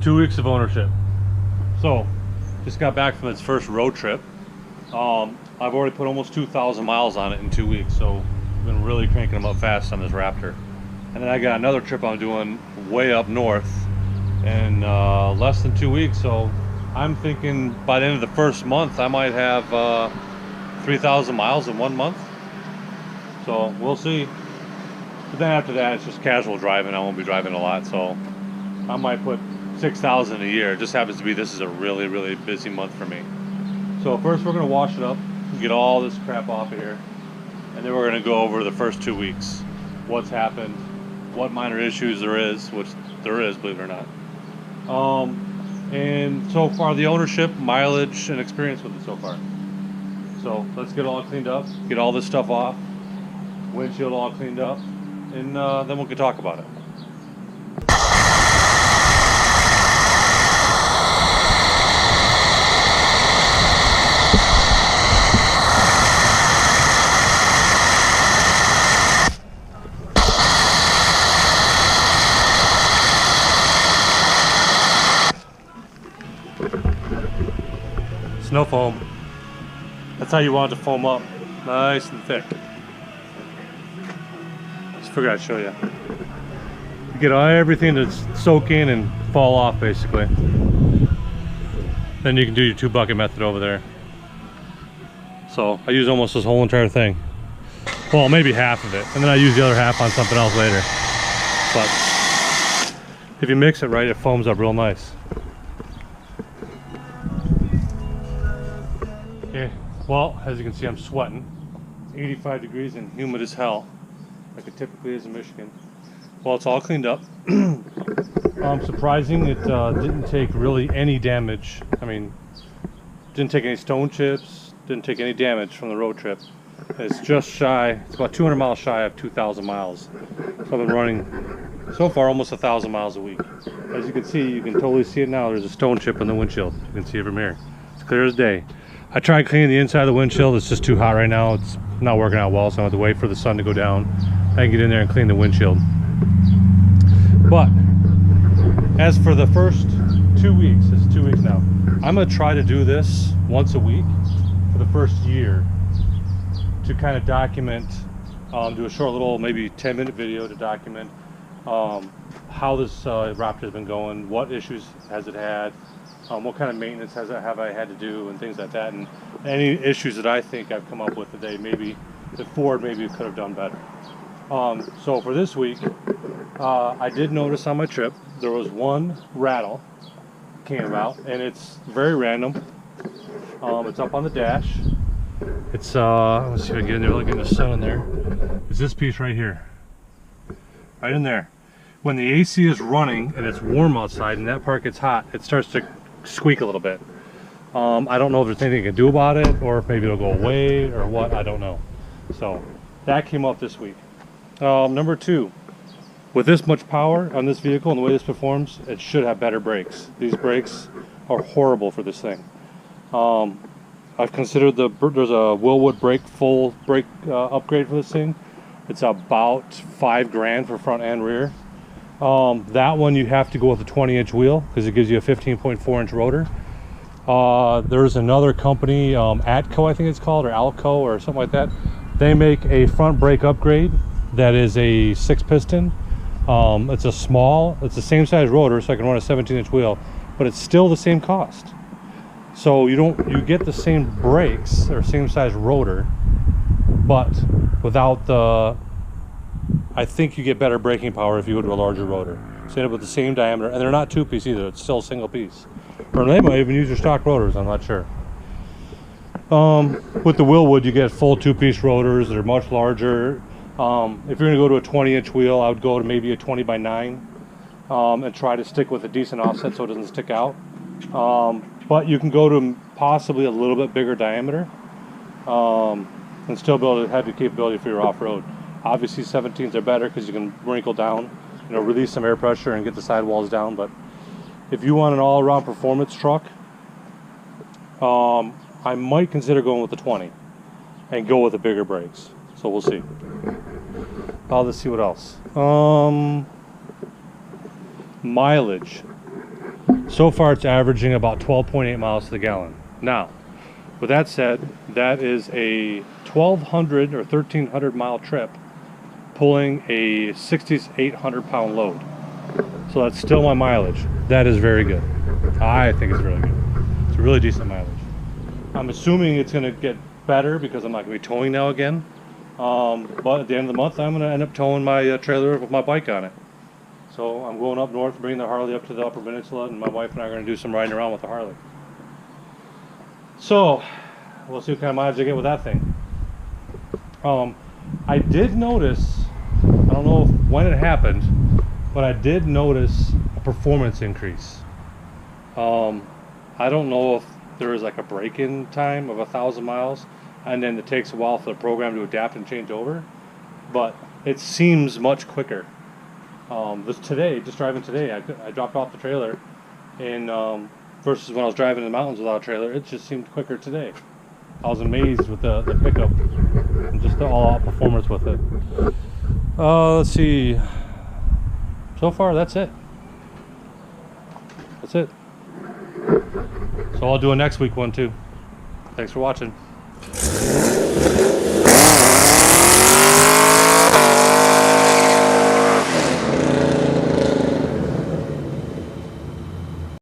2 weeks of ownership. So, just got back from its first road trip. I've already put almost 2,000 miles on it in 2 weeks, so I've been really cranking them up fast on this Raptor. And then I got another trip I'm doing way up north in less than 2 weeks, so I'm thinking by the end of the first month I might have 3,000 miles in 1 month. So we'll see. But then after that, it's just casual driving. I won't be driving a lot, so I might put 6,000 a year. It just happens to be this is a really, really busy month for me. So first we're going to wash it up, get all this crap off of here, and then we're going to go over the first 2 weeks. What's happened, what minor issues there is, which there is, believe it or not. And so far the ownership, mileage, and experience with it so far. So let's get it all cleaned up, get all this stuff off, windshield all cleaned up, and then we can talk about it. Snow foam. That's how you want it to foam up, nice and thick. Just figured I'd show you. You get everything to soak in and fall off, basically. Then you can do your 2-bucket method over there. So I use almost this whole entire thing. Well, maybe half of it, and then I use the other half on something else later. But if you mix it right, it foams up real nice. Okay, well, as you can see, I'm sweating. It's 85 degrees and humid as hell, like it typically is in Michigan. Well, it's all cleaned up. Surprising, it didn't take really any damage. I mean, didn't take any stone chips, didn't take any damage from the road trip. It's just shy, it's about 200 miles shy of 2,000 miles. So I've been running, so far, almost 1,000 miles a week. As you can see, you can totally see it now. There's a stone chip in the windshield. You can see it from here. It's clear as day. I tried cleaning the inside of the windshield. It's just too hot right now. It's not working out well, so I have to wait for the sun to go down. I can get in there and clean the windshield. But as for the first 2 weeks, it's 2 weeks now, I'm going to try to do this once a week for the first year to kind of document, do a short little, maybe 10-minute video to document how this Raptor has been going, what issues has it had, what kind of maintenance have I had to do, and things like that, and any issues that I think I've come up with today, maybe that Ford maybe could have done better. So for this week, I did notice on my trip there was one rattle came out, and it's very random. It's up on the dash. It's let's see if I can get in there, look at the sun in there. It's this piece right here, right in there. When the AC is running and it's warm outside and that part gets hot, it starts to squeak a little bit. I don't know if there's anything you can do about it, or if maybe it'll go away or what, I don't know. So that came up this week. Number two, with this much power on this vehicle and the way this performs, it should have better brakes. These brakes are horrible for this thing. I've considered there's a Willwood full brake upgrade for this thing. It's about $5 grand for front and rear. That one you have to go with a 20-inch wheel because it gives you a 15.4-inch rotor. There's another company, Atco I think it's called, or Alco or something like that. They make a front brake upgrade that is a 6-piston. It's the same size rotor, so I can run a 17-inch wheel, but it's still the same cost. So you get the same brakes or same size rotor, but without the, I think you get better braking power if you go to a larger rotor. So you end up with the same diameter, and they're not 2-piece either, it's still a single piece. Or they might even use your stock rotors, I'm not sure. With the Willwood, you get full 2-piece rotors that are much larger. If you're gonna go to a 20-inch wheel, I would go to maybe a 20x9 and try to stick with a decent offset so it doesn't stick out. But you can go to possibly a little bit bigger diameter and still be able to have the capability for your off-road. Obviously 17s are better because you can wrinkle down, release some air pressure and get the sidewalls down. But if you want an all-around performance truck, I might consider going with the 20 and go with the bigger brakes. So we'll see. Let's see what else. Mileage. So far it's averaging about 12.8 miles to the gallon. Now, with that said, that is a 1,200 or 1,300 mile trip pulling a 6,800 pound load. So that's still my mileage. That is very good. I think it's really good. It's a really decent mileage. I'm assuming it's going to get better because I'm not going to be towing now again. But at the end of the month, I'm going to end up towing my trailer with my bike on it. So I'm going up north, bringing the Harley up to the Upper Peninsula, and my wife and I are going to do some riding around with the Harley. So we'll see what kind of mileage I get with that thing. I did notice, I don't know when it happened, but I did notice a performance increase. I don't know if there is like a break-in time of 1,000 miles, and then it takes a while for the program to adapt and change over, but it seems much quicker. Just driving today, I dropped off the trailer, and versus when I was driving in the mountains without a trailer, it just seemed quicker today. I was amazed with the pickup and just the all-out performance with it. Let's see. So far, that's it. That's it. So I'll do a next week one too. Thanks for watching.